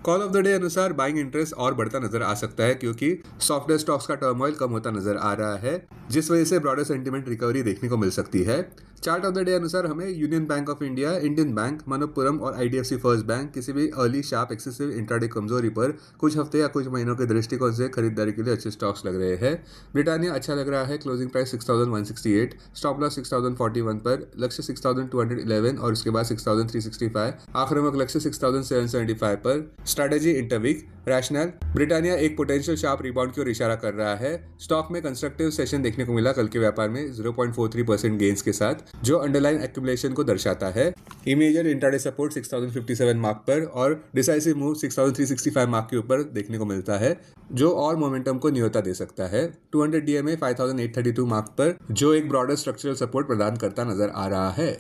Call of the day अनुसार buying interest और बढ़ता नजर आ सकता है क्योंकि सॉफ्टवेयर स्टॉक्स का टर्मोइल कम होता नजर आ रहा है, जिस वजह से ब्रॉडर सेंटीमेंट रिकवरी देखने को मिल सकती है। चार्ट ऑफ द डे अनुसार हमें union bank of India, Indian bank, Manappuram और आईडीएफसी फर्स्ट बैंक किसी भी अर्ली शार्प एक्सेसिव इंट्राडे कमजोरी पर कुछ हफ्ते या कुछ महीनों के दृष्टिकोण से खरीदारी के लिए अच्छे स्टॉक्स लग रहे हैं। ब्रिटानिया अच्छा लग रहा है, क्लोजिंग प्राइस 6168, स्टॉप लॉस 6041 पर, लक्ष्य 6211 और उसके बाद 6365, आक्रामक लक्ष्य 6775 पर। स्ट्रैटेजी इंटरवीक रैशनल ब्रिटानिया एक पोटेंशियल शार्प रिबाउंड की ओर इशारा कर रहा है। स्टॉक में कंस्ट्रक्टिव सेशन देखने को मिला कल के व्यापार में 0.43% गेन्स के साथ, जो अंडरलाइन एक्यूमुलेशन को दर्शाता है। इमीडिएट इंट्राडे सपोर्ट 6057 मार्क पर और डिसाइसिव मूव 6365 मार्क के ऊपर देखने को मिलता है, जो और मोमेंटम को न्योता दे सकता है। 200 डीएमए 5832 मार्क पर, जो एक ब्रॉडर स्ट्रक्चरल सपोर्ट प्रदान करता नजर आ रहा है।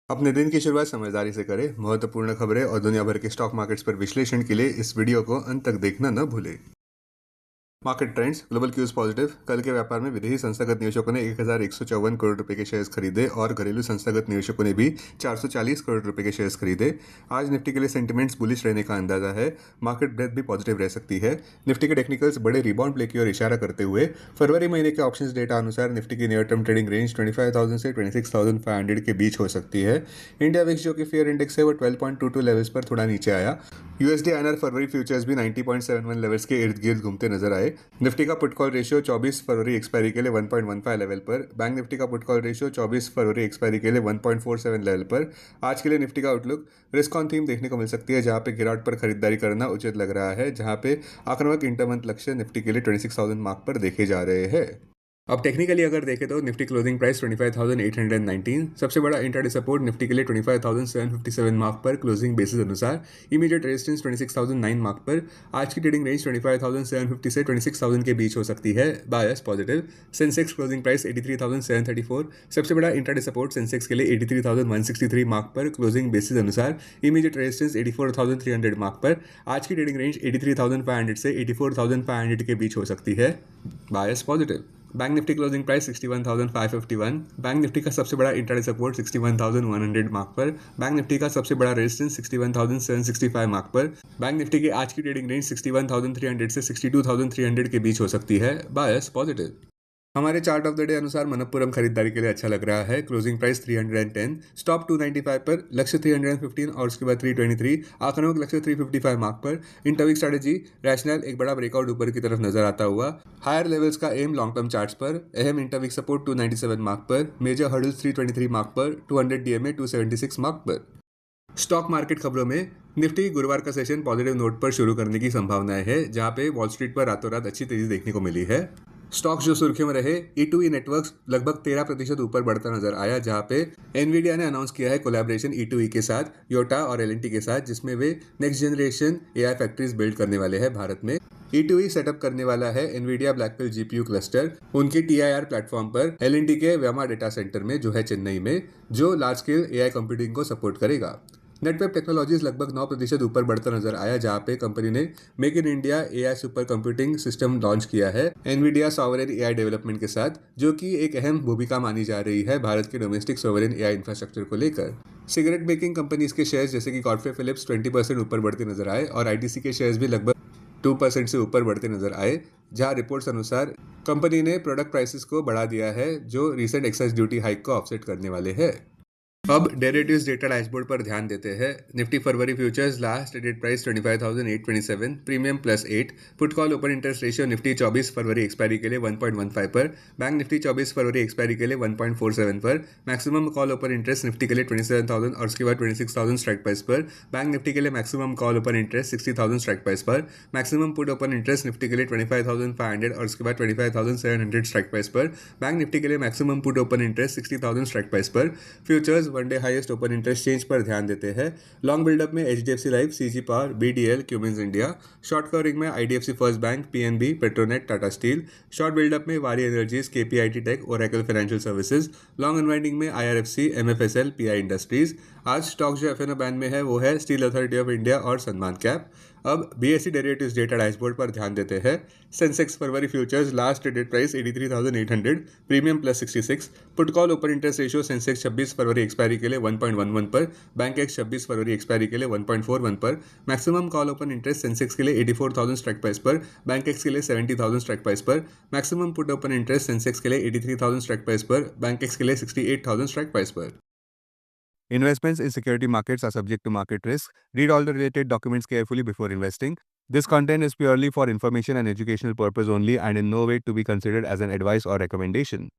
अपने दिन की शुरुआत समझदारी से करें। महत्वपूर्ण खबरें और दुनिया भर के स्टॉक मार्केट्स पर विश्लेषण के लिए इस वीडियो को अंत तक देखना न भूलें। Market trends. Global cues positive. कल के व्यापार में विदेशी संस्थागत निवेशकों ने 1154 करोड़ रुपए के शेयर्स खरीदे और घरेलू संस्थागत निवेशकों ने भी 440 करोड़ रुपए के शेयर्स खरीदे। आज निफ्टी के लिए सेंटिमेंट्स बुलिश रहने का अंदाजा है। मार्केट ब्रेथ भी पॉजिटिव रह सकती है। निफ्टी के टेक्निकल्स बड़े रिबाउंड प्ले की ओर इशारा करते हुए फरवरी महीने के ऑप्शंस डेटा अनुसार निफ्टी की नियर टर्म ट्रेडिंग रेंज 25,000 से 26,500 के बीच हो सकती है। इंडिया विक्स जो कि फेयर इंडेक्स है वो 12.22 लेवल्स पर थोड़ा नीचे आया। यूएसडी आईएनआर फरवरी फ्यूचर्स भी 90.71 लेवल्स के इर्द गिर्द घूमते नजर आए। निफ्टी का पुट कॉल रेशियो 24 फरवरी एक्सपायरी के लिए 1.15 लेवल पर। बैंक निफ्टी का पुट कॉल रेशियो 24 फरवरी एक्सपायरी के लिए 1.47 लेवल पर। आज के लिए निफ्टी का आउटलुक रिस्क ऑन थीम देखने को मिल सकती है, जहां पे गिरावट पर खरीदारी करना उचित लग रहा है, जहां पे आक्रामक इंटरमंथ लक्ष्य निफ्टी के लिए 26,000 मार्क पर देखे जा रहे हैं। अब टेक्निकली अगर देखें तो निफ्टी क्लोजिंग प्राइस 25,819, सबसे बड़ा इंट्राडे सपोर्ट निफ्टी के लिए 25,757 मार्क पर क्लोजिंग बेसिस अनुसार। इमीडिएट रेजिस्टेंस 26,009 मार्क पर। आज की ट्रेडिंग रेंज 25,750 से 26,000 के बीच हो सकती है, bias positive. Sensex closing price 83,734, सबसे बड़ा इंट्राडे सपोर्ट सेंसेक्स के लिए 83,163 मार्क पर क्लोजिंग बेसिस अनुसार। इमीडिएट रेजिस्टेंस 84,300 मार्क पर। आज की ट्रेडिंग रेंज 83,500 से 84,500 के बीच हो सकती है, bias positive. Bank Nifty closing price 61,551, bank Nifty का सबसे बड़ा इंट्राडे सपोर्ट 61,100 मार्क पर। बैंक निफ्टी का सबसे बड़ा रेजिस्टेंस 61,765 मार्क पर। बैंक निफ्टी की आज की ट्रेडिंग रेंज 61,300 से 62,300 के बीच हो सकती है, बायस पॉजिटिव। हमारे चार्ट ऑफ द डे अनुसार मनप्पुरम खरीदारी के लिए अच्छा लग रहा है। क्लोजिंग प्राइस 310, स्टॉप 295 पर, लक्ष्य 315 और उसके बाद 323, आक्रामक लक्ष्य 355 मार्क पर। इंटरवीक स्ट्रैटेजी रैशनल एक बड़ा ब्रेकआउट ऊपर की तरफ नजर आता हुआ। हायर लेवल्स का एम लॉन्ग टर्म चार्ट्स पर। अहम इंटरवीक सपोर्ट 297 मार्क पर, मेजर हर्डल्स 323 मार्क पर, 200 डीएमए 276 मार्क पर। स्टॉक मार्केट खबरों में निफ्टी गुरुवार का सेशन पॉजिटिव नोट पर शुरू करने की संभावनाएं है, जहां पे वॉल स्ट्रीट पर रातों रात अच्छी तेजी देखने को मिली है। स्टॉक्स जो सुर्खियों में रहे, E2E नेटवर्क्स लगभग 13% ऊपर बढ़ता नजर आया, जहां पे एनवीडिया ने अनाउंस किया है कोलैबोरेशन E2E के साथ, योटा और एलएनटी के साथ, जिसमें वे next generation AI factories build करने वाले हैं भारत में। E2E सेटअप करने वाला है एनवीडिया ब्लैकपिल जीपीयू क्लस्टर उनके TIR प्लेटफॉर्म पर एलएनटी के व्यामा डेटा सेंटर में, जो है चेन्नई में, जो लार्ज स्केल एआई कंप्यूटिंग को सपोर्ट करेगा। नेटवेब टेक्नोलॉजीज लगभग 9% ऊपर बढ़ता नजर आया, जहां पे कंपनी ने make in India AI super computing system launch किया है एनवीडिया सॉवरेन एआई डेवलपमेंट के साथ, जो कि एक अहम भूमिका मानी जा रही है भारत के डोमेस्टिक सॉवरेन एआई इंफ्रास्ट्रक्चर को लेकर। सिगरेट मेकिंग कंपनीज के शेयर्स जैसे कि कॉर्फे फिलिप्स 20% ऊपर बढ़ते नजर आए और आईटीसी के शेयर्स भी लगभग 2% से ऊपर बढ़ते नजर आए, जहां रिपोर्ट्स अनुसार कंपनी ने प्रोडक्ट प्राइसेस को बढ़ा दिया है, जो रिसेंट एक्साइज ड्यूटी हाइक को ऑफसेट करने वाले हैं। अब डेरिवेटिव्स डेटा डैशबोर्ड पर ध्यान देते हैं। निफ्टी फरवरी futures last traded price 25,827, premium +8, put call open interest ratio Nifty 24 फरवरी एक्सपायरी के लिए 1.15 पर, बैंक निफ्टी 24 फरवरी एक्सपायरी के लिए 1.47 पर, maximum call open interest Nifty के लिए 27,000 और उसके बाद 26,000 स्ट्राइक प्राइस पर, बैंक निफ्टी के लिए maximum call open interest 60,000 strike price पर, maximum put open interest Nifty के लिए 25,500 और उसके बाद 25,700 स्ट्राइक प्राइस पर, बैंक निफ्टी के लिए maximum put open interest 60,000 strike price पर। Futures one day highest open interest change पर ध्यान देते हैं। लॉन्ग बिल्डअप में HDFC Life, CG Power, BDL, Cummins India. Short covering में आईडीएफसी फर्स्ट बैंक, पीएनबी, पेट्रोनेट, टाटा स्टील। शॉर्ट बिल्डअप में Waaree Energies, KPIT Tech, Oracle Financial Services. Long unwinding में आईआरएफसी, एमएफएसएल, पीआई इंडस्ट्रीज। आज स्टॉक जो एफ बैन में है वो है स्टील अथॉरिटी ऑफ इंडिया और सनमान कैप। अब बीएसई डेरिवेटिव्स डेटा डैशबोर्ड पर ध्यान देते हैं। सेंसेक्स फरवरी futures last traded price 83,800, premium +66। Put call open interest ratio Sensex 26 फरवरी एक्सपायरी के लिए 1.11 पर, बैंक एक्स 26 फरवरी एक्सपायरी के लिए 1.41 पर। Maximum call open interest Sensex के लिए 84,000 स्ट्राइक प्राइस पर, बैंक एक्स के लिए 70,000 स्ट्राइक प्राइस पर। Maximum put open interest Sensex के लिए 83,000 स्ट्राइक प्राइस पर, बैंक एक्स के लिए 68,000 स्ट्राइक प्राइस पर। Investments in security markets are subject to market risk. Read all the related documents carefully before investing. This content is purely for information and educational purpose only and in no way to be considered as an advice or recommendation.